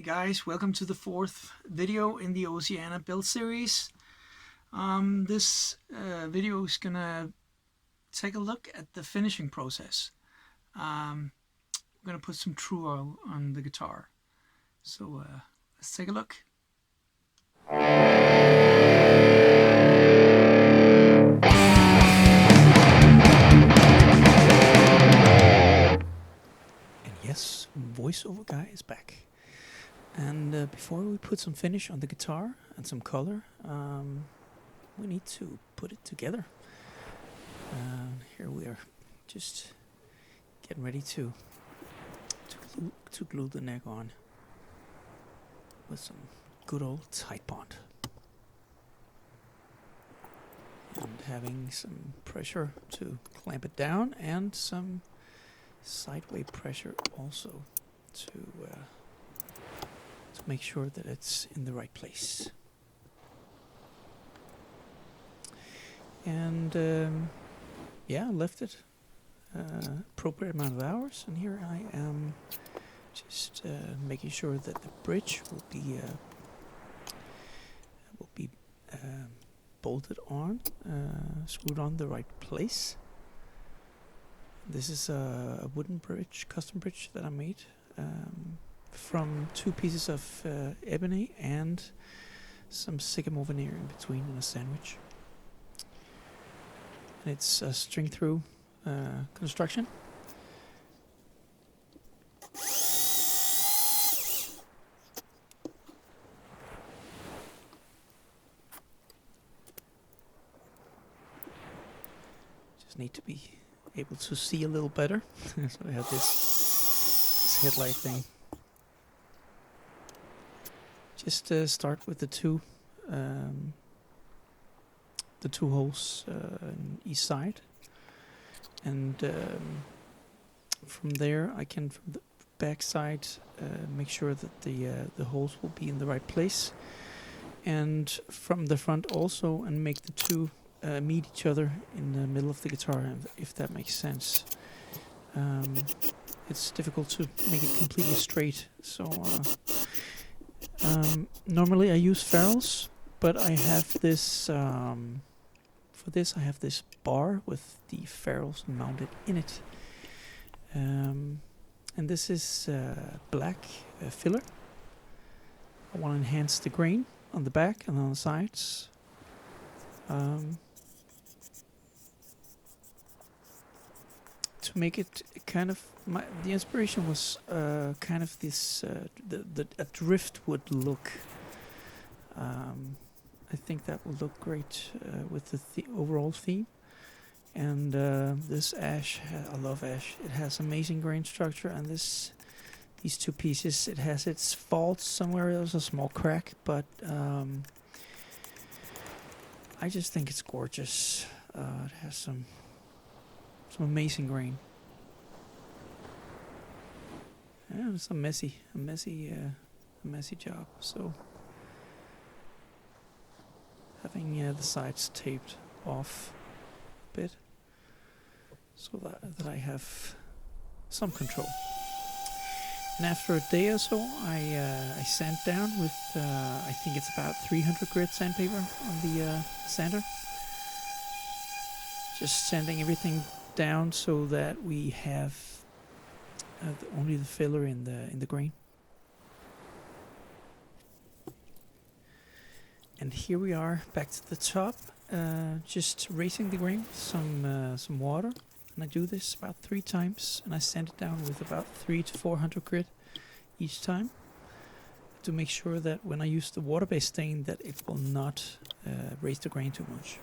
Hey guys, welcome to the fourth video in the Oceana build series. This video is gonna take a look at the finishing process. I'm gonna put some true oil on the guitar. So let's take a look. And yes, voiceover guy is back. And before we put some finish on the guitar and some color, we need to put it together. Here we are, just getting ready to glue the neck on with some good old tight bond. And having some pressure to clamp it down and some sideway pressure also to make sure that it's in the right place. And yeah, I left it appropriate amount of hours, and here I am just making sure that the bridge will be bolted on, screwed on the right place. This is a wooden bridge, custom bridge that I made from two pieces of ebony and some sycamore veneer in between in a sandwich. And it's a string through construction. Just need to be able to see a little better. So I have this headlight thing. Just start with the two holes on each side, and from there I can, from the back side, make sure that the holes will be in the right place, and from the front also, and make the two meet each other in the middle of the guitar, if that makes sense. It's difficult to make it completely straight, so normally I use ferrules, but I have this for this I have this bar with the ferrules mounted in it, and this is black filler. I want to enhance the grain on the back and on the sides. To make it kind of, the inspiration was kind of this a driftwood look. I think that will look great with the overall theme. And this ash, I love ash. It has amazing grain structure, and these two pieces, it has its faults somewhere. There's a small crack, but I just think it's gorgeous. It has some amazing grain. Yeah, it's a messy job. So having the sides taped off a bit, so that I have some control. And after a day or so, I sand down with I think it's about 300 grit sandpaper on the sander. Just sanding everything down so that we have only the filler in the grain. And here we are back to the top, just raising the grain with some water, and I do this about 3 times, and I sand it down with about 300 to 400 grit each time, to make sure that when I use the water-based stain, that it will not raise the grain too much.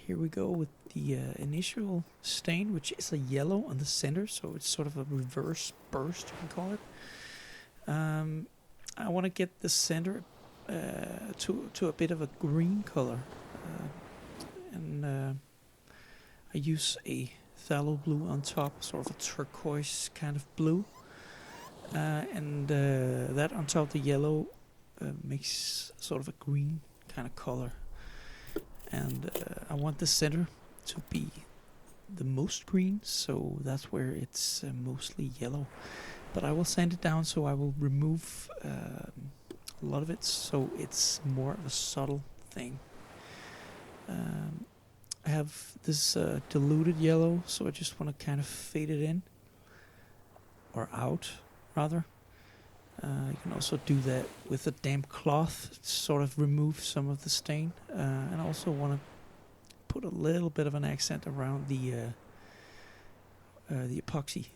Here we go with the initial stain, which is a yellow on the center, so it's sort of a reverse burst, you can call it. I want to get the center to a bit of a green color, and I use a phthalo blue on top, sort of a turquoise kind of blue, and that on top of the yellow makes sort of a green kind of color. And I want the center to be the most green, so that's where it's mostly yellow. But I will sand it down, so I will remove a lot of it, so it's more of a subtle thing. I have this diluted yellow, so I just want to kind of fade it in, or out, rather. You can also do that with a damp cloth, sort of remove some of the stain. And I also want to put a little bit of an accent around the epoxy.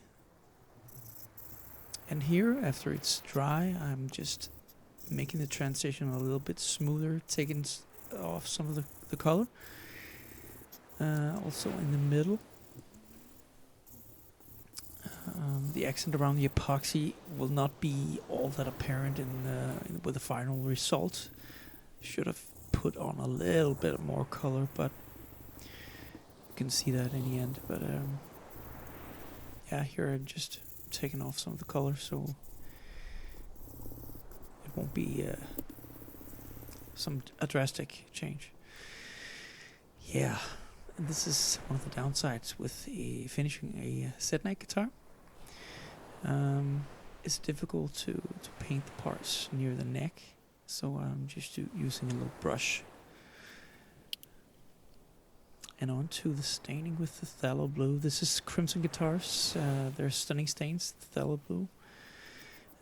And here, after it's dry, I'm just making the transition a little bit smoother, taking off some of the color. Also in the middle. The accent around the epoxy will not be all that apparent with the final result. Should have put on a little bit more color, but you can see that in the end. But yeah, here I'm just taking off some of the color, so it won't be a drastic change. Yeah, and this is one of the downsides with finishing a set neck guitar. It's difficult to paint the parts near the neck, so I'm just using a little brush. And on to the staining with the phthalo blue. This is Crimson Guitars. They're stunning stains, phthalo blue.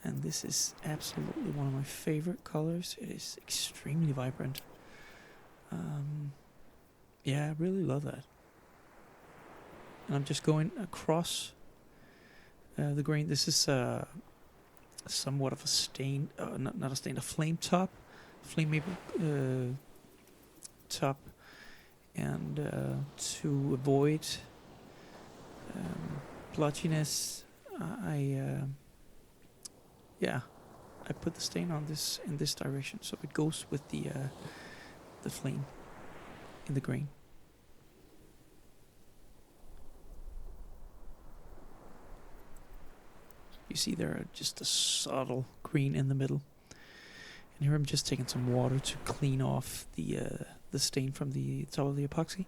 And this is absolutely one of my favorite colors. It is extremely vibrant. Yeah, I really love that. And I'm just going across the grain. This is somewhat of a stain, not a stain, a flame maple top. And to avoid blotchiness, I put the stain on this in this direction, so it goes with the flame in the grain. You see there just a subtle green in the middle, and here I'm just taking some water to clean off the stain from the top of the epoxy.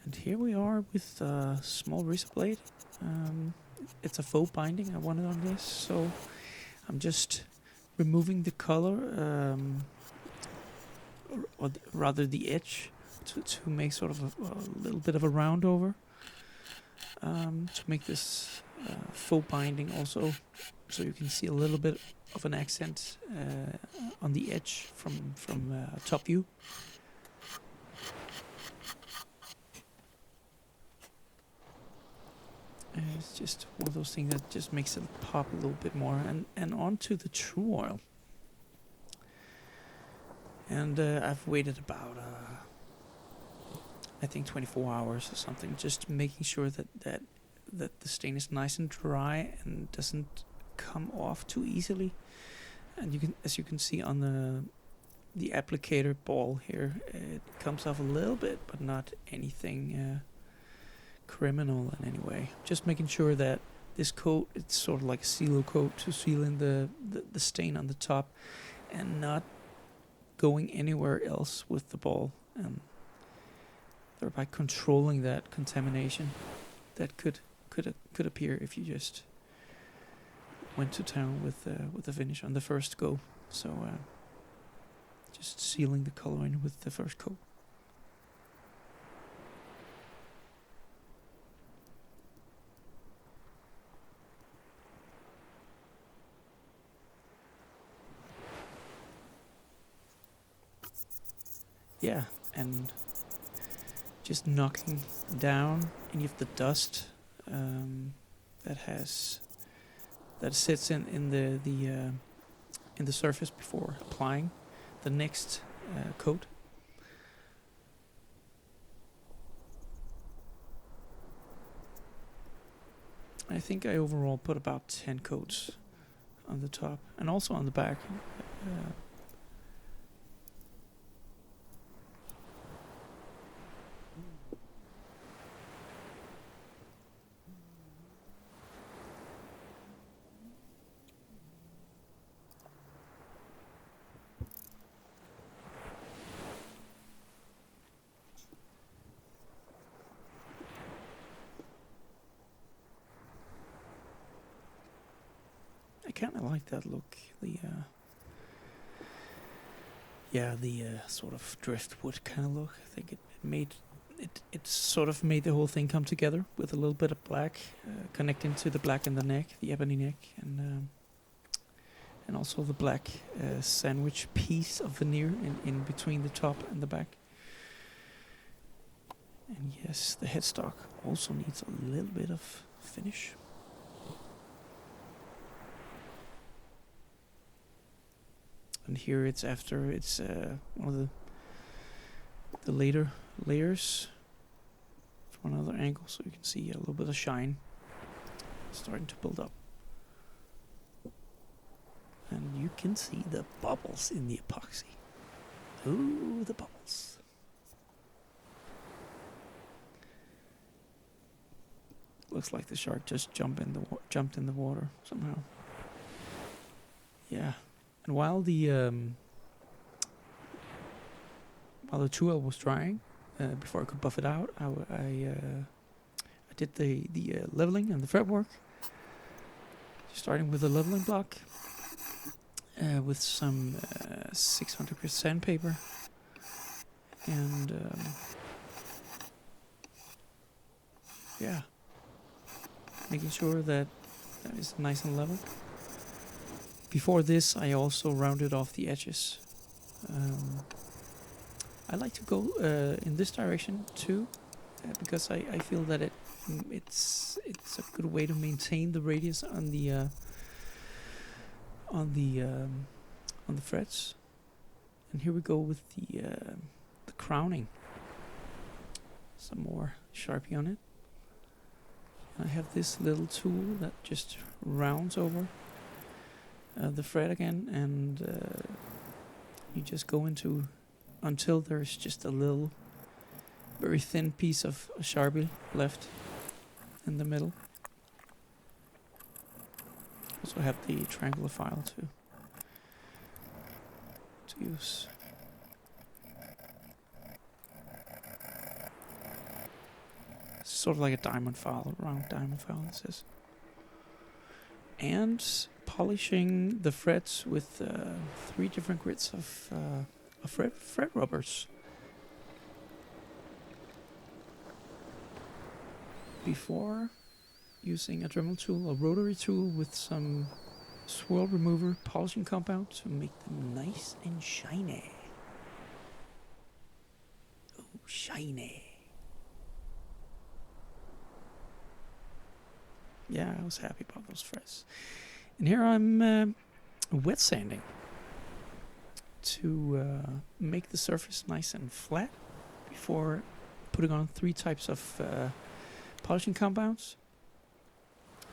And here we are with a small razor blade. It's a faux binding I wanted on this, so I'm just removing the color, or rather the edge, to make sort of a little bit of a round over, to make this faux binding also, so you can see a little bit of an accent on the edge from top view. It's just one of those things that just makes it pop a little bit more. And onto the true oil. And I've waited about I think 24 hours or something, just making sure that the stain is nice and dry and doesn't come off too easily. And you can, as you can see on the applicator ball here, it comes off a little bit, but not anything criminal in any way. Just making sure that this coat, it's sort of like a sealer coat to seal in the stain on the top, and not going anywhere else with the ball, and thereby controlling that contamination that could appear if you just went to town with the finish on the first go. So just sealing the color in with the first coat. Yeah, and just knocking down any of the dust that sits in the surface before applying the next coat. I think I overall put about 10 coats on the top and also on the back. kind of like that look. The sort of driftwood kind of look. I think it sort of made the whole thing come together with a little bit of black connecting to the black in the neck, the ebony neck, and also the black sandwich piece of veneer in between the top and the back. And yes, the headstock also needs a little bit of finish. And here it's after it's one of the later layers from another angle, so you can see a little bit of shine starting to build up. And you can see the bubbles in the epoxy. Ooh, the bubbles. Looks like the shark just jumped in the water somehow. Yeah. And while the tool was drying, before I could buff it out, I did the leveling and the fretwork. Starting with a leveling block with some 600 grit sandpaper, and making sure that is nice and level. Before this, I also rounded off the edges. I like to go in this direction too, because I feel that it's a good way to maintain the radius on the frets. And here we go with the crowning. Some more Sharpie on it. I have this little tool that just rounds over the fret again, and you just go into until there's just a little very thin piece of Sharpie left in the middle. Also have the triangular file to use. Sort of like a diamond file, a round diamond file, this is. And polishing the frets with 3 different grits of fret rubbers. Before using a Dremel tool, a rotary tool with some swirl remover polishing compound to make them nice and shiny. Oh, shiny. Yeah, I was happy about those frets. And here I'm wet sanding to make the surface nice and flat before putting on 3 types of polishing compounds.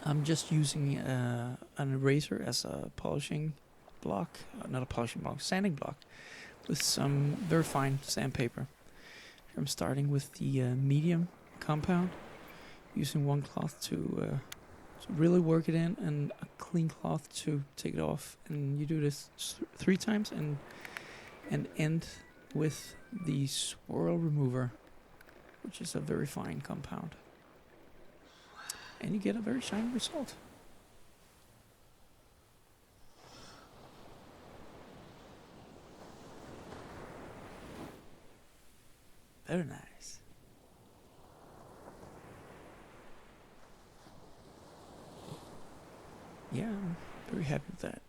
I'm just using an eraser as a polishing block, not a polishing block, sanding block, with some very fine sandpaper. I'm starting with the medium compound, using one cloth to really work it in, and a clean cloth to take it off. And you do this 3 times and end with the swirl remover, which is a very fine compound. And you get a very shiny result. Very nice. Yeah, I'm very happy with that.